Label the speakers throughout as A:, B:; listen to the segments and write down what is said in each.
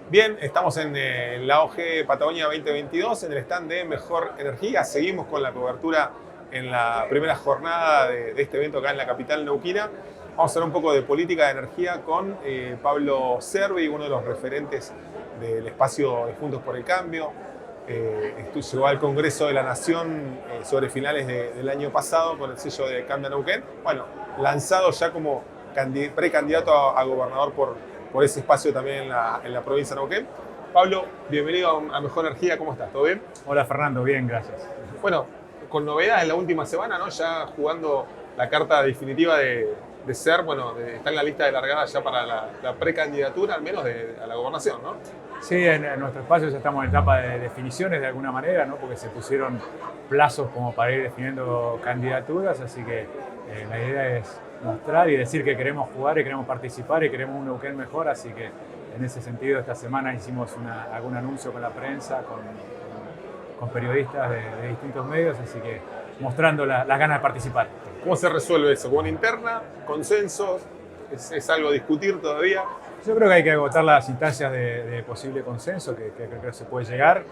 A: Bien, estamos en la OG Patagonia 2022, en el stand de Mejor Energía. Seguimos con la cobertura en la primera jornada de este evento acá en la capital neuquina. Vamos a hablar un poco de política de energía con Pablo Cervi, uno de los referentes del espacio de Juntos por el Cambio. Llegó al Congreso de la Nación sobre finales del año pasado con el sello de Cambia Neuquén. Bueno, lanzado ya como precandidato a gobernador por ese espacio también en la provincia de Neuquén. Pablo, bienvenido a Mejor Energía, ¿cómo estás? ¿Todo bien?
B: Hola Fernando, bien, gracias.
A: Bueno, con novedades en la última semana, ¿no? Ya jugando la carta definitiva de ser, bueno, está en la lista de largada ya para la precandidatura, al menos a la gobernación, ¿no?
B: Sí, en nuestro espacio ya estamos en etapa de definiciones de alguna manera, ¿no? Porque se pusieron plazos como para ir definiendo candidaturas, así que la idea es mostrar y decir que queremos jugar y queremos participar y queremos un Neuquén mejor, así que en ese sentido esta semana hicimos algún anuncio con la prensa, con periodistas de distintos medios, así que mostrando las ganas de participar.
A: ¿Cómo se resuelve eso? ¿Con interna? ¿Consensos? ¿Es algo a discutir todavía?
B: Yo creo que hay que agotar las instancias de posible consenso que creo que se puede llegar.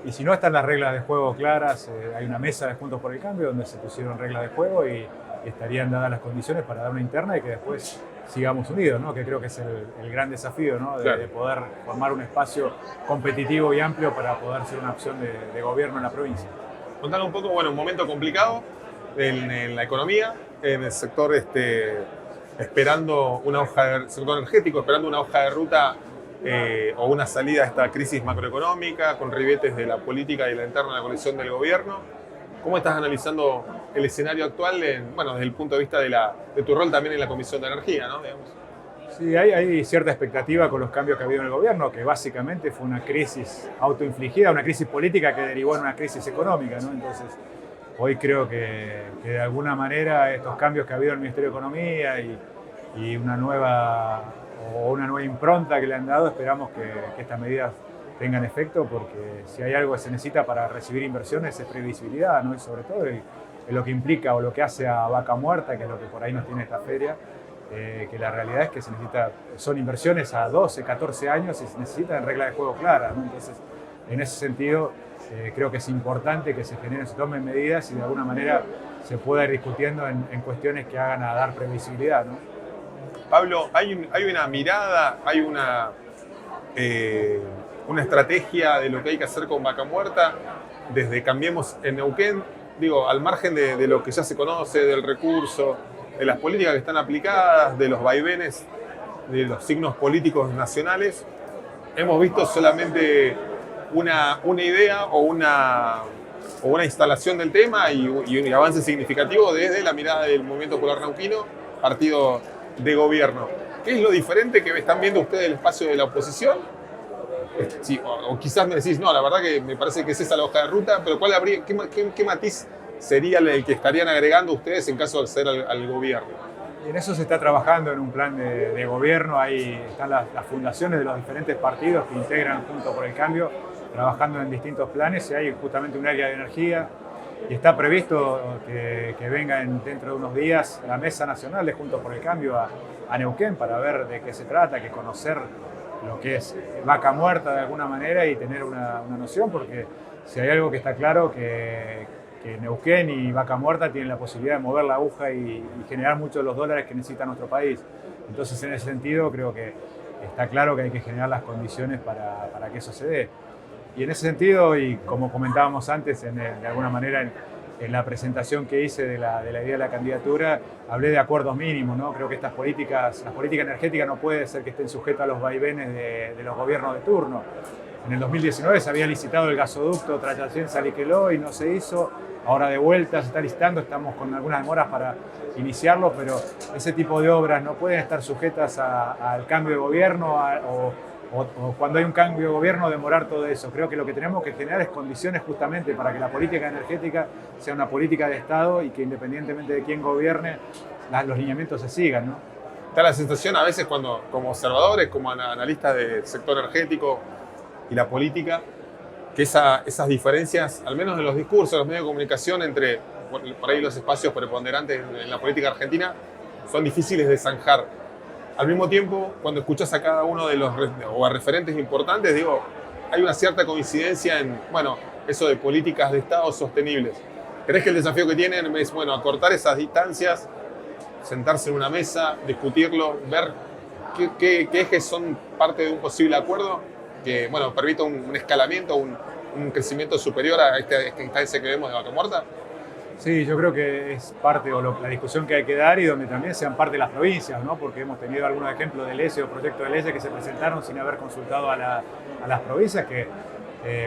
B: Y si no están las reglas de juego claras, hay una mesa de Juntos por el Cambio donde se pusieron reglas de juego y estarían dadas las condiciones para dar una interna y que después sigamos unidos, ¿no? Que creo que es el gran desafío, ¿no?
A: Claro.
B: De poder formar un espacio competitivo y amplio para poder ser una opción de gobierno en la provincia.
A: Contanos un poco, bueno, un momento complicado en la economía, en el sector esperando sector energético, esperando una hoja de ruta o una salida a esta crisis macroeconómica con ribetes de la política y la interna de la coalición del gobierno. ¿Cómo estás analizando el escenario actual, desde el punto de vista de tu rol también en la Comisión de Energía, ¿no? Digamos.
B: Sí, hay cierta expectativa con los cambios que ha habido en el gobierno, que básicamente fue una crisis autoinfligida, una crisis política que derivó en una crisis económica, ¿no? Entonces, hoy creo que de alguna manera estos cambios que ha habido en el Ministerio de Economía y una nueva impronta que le han dado, esperamos que estas medidas tengan efecto, porque si hay algo que se necesita para recibir inversiones es previsibilidad, ¿no? Y sobre todo lo que implica o lo que hace a Vaca Muerta, que es lo que por ahí nos tiene esta feria, que la realidad es que son inversiones a 12, 14 años y se necesitan reglas de juego claras, ¿no? Entonces, en ese sentido, creo que es importante que se tomen medidas y de alguna manera se pueda ir discutiendo en cuestiones que hagan a dar previsibilidad, ¿no?
A: Pablo, hay una mirada, hay una estrategia de lo que hay que hacer con Vaca Muerta desde Cambiemos en Neuquén, digo, al margen de lo que ya se conoce, del recurso, de las políticas que están aplicadas, de los vaivenes, de los signos políticos nacionales. Hemos visto solamente una idea o una instalación del tema y un avance significativo desde la mirada del Movimiento Popular Neuquino, partido de gobierno. ¿Qué es lo diferente que están viendo ustedes del espacio de la oposición? Sí, o quizás me decís, no, la verdad que me parece que es esa la hoja de ruta, pero ¿qué matiz sería el que estarían agregando ustedes en caso de acceder al gobierno?
B: Y en eso se está trabajando en un plan de gobierno, ahí están las fundaciones de los diferentes partidos que integran Juntos por el Cambio, trabajando en distintos planes, y hay justamente un área de energía, y está previsto que venga dentro de unos días la Mesa Nacional de Juntos por el Cambio a Neuquén para ver de qué se trata, que conocer lo que es Vaca Muerta de alguna manera y tener una noción, porque si hay algo que está claro, que Neuquén y Vaca Muerta tienen la posibilidad de mover la aguja y generar muchos de los dólares que necesita nuestro país. Entonces, en ese sentido, creo que está claro que hay que generar las condiciones para que eso se dé. Y en ese sentido, y como comentábamos antes, de alguna manera en la presentación que hice de la idea de la candidatura, hablé de acuerdos mínimos, ¿no? Creo que las políticas energéticas no puede ser que estén sujetas a los vaivenes de los gobiernos de turno. En el 2019 se había licitado el gasoducto Trayacén-Saliqueló y no se hizo. Ahora de vuelta se está licitando, estamos con algunas demoras para iniciarlo, pero ese tipo de obras no pueden estar sujetas al cambio de gobierno o cuando hay un cambio de gobierno demorar todo eso. Creo que lo que tenemos que generar es condiciones justamente para que la política energética sea una política de Estado y que independientemente de quién gobierne, los lineamientos se sigan, ¿no?
A: Da la sensación a veces cuando, como observadores, como analistas del sector energético y la política, que esas diferencias, al menos en los discursos, en los medios de comunicación, entre por ahí los espacios preponderantes en la política argentina, son difíciles de zanjar. Al mismo tiempo, cuando escuchas a cada uno de o a referentes importantes, digo, hay una cierta coincidencia en, bueno, eso de políticas de Estado sostenibles. ¿Crees que el desafío que tienen es, bueno, acortar esas distancias, sentarse en una mesa, discutirlo, ver qué ejes son parte de un posible acuerdo que, bueno, permita un escalamiento, un crecimiento superior a esta instancia que vemos de Vaca Muerta?
B: Sí, yo creo que es parte o la discusión que hay que dar y donde también sean parte las provincias, ¿no? Porque hemos tenido algunos ejemplos de leyes o proyectos de leyes que se presentaron sin haber consultado a las provincias, que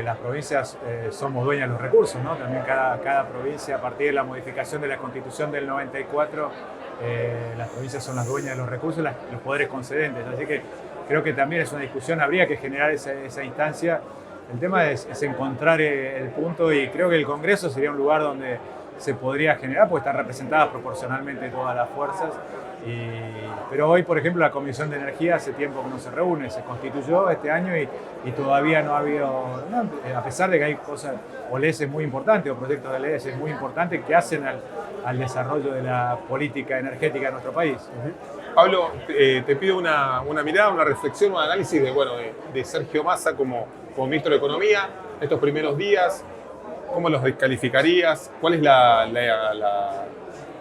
B: las provincias somos dueñas de los recursos, ¿no? También cada provincia, a partir de la modificación de la Constitución del 94, las provincias son las dueñas de los recursos, los poderes concedentes. Así que creo que también es una discusión, habría que generar esa instancia. El tema es encontrar el punto y creo que el Congreso sería un lugar donde se podría generar, porque están representadas proporcionalmente todas las fuerzas. Pero hoy, por ejemplo, la Comisión de Energía hace tiempo que no se reúne, se constituyó este año y todavía no ha habido, a pesar de que hay cosas o leyes muy importantes o proyectos de leyes muy importantes que hacen al desarrollo de la política energética de nuestro país.
A: Pablo, te pido una mirada, una reflexión, un análisis de Sergio Massa como ministro de Economía, estos primeros días. ¿Cómo los descalificarías? ¿Cuál es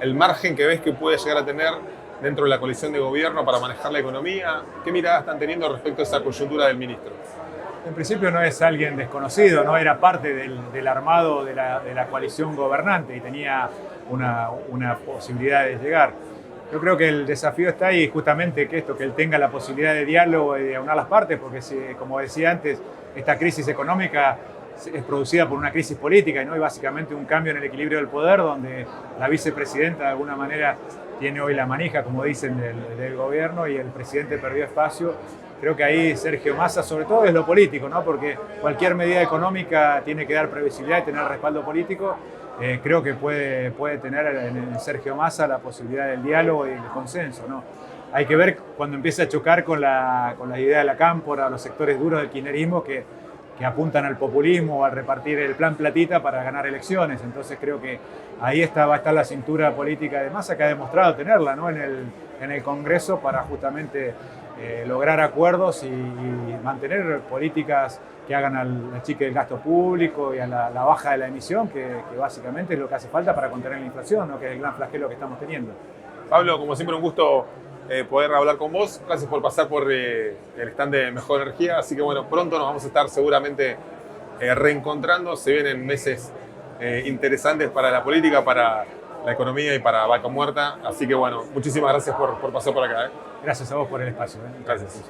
A: el margen que ves que puede llegar a tener dentro de la coalición de gobierno para manejar la economía? ¿Qué mirada están teniendo respecto a esa coyuntura del ministro?
B: En principio no es alguien desconocido, no era parte del armado de la coalición gobernante y tenía una posibilidad de llegar. Yo creo que el desafío está ahí justamente que él tenga la posibilidad de diálogo y de aunar las partes, porque como decía antes, esta crisis económica es producida por una crisis política, ¿no? Y básicamente un cambio en el equilibrio del poder, donde la vicepresidenta de alguna manera tiene hoy la manija, como dicen, del gobierno y el presidente perdió espacio. Creo que ahí Sergio Massa, sobre todo es lo político, ¿no? Porque cualquier medida económica tiene que dar previsibilidad y tener respaldo político. Creo que puede tener en Sergio Massa la posibilidad del diálogo y del consenso, ¿no? Hay que ver cuando empieza a chocar con la idea de la cámpora, los sectores duros del kirchnerismo que apuntan al populismo o al repartir el plan platita para ganar elecciones. Entonces creo que ahí va a estar la cintura política de Massa, que ha demostrado tenerla, ¿no? en el Congreso para justamente lograr acuerdos y mantener políticas que hagan al achique del gasto público y a la baja de la emisión, que básicamente es lo que hace falta para contener la inflación, ¿no? Que es el gran flagelo que estamos teniendo.
A: Pablo, como siempre, un gusto poder hablar con vos. Gracias por pasar por el stand de Mejor Energía. Así que bueno, pronto nos vamos a estar seguramente reencontrando. Se vienen meses interesantes para la política, para la economía y para Vaca Muerta. Así que bueno, muchísimas gracias por pasar por acá.
B: Gracias a vos por el espacio.
A: Gracias.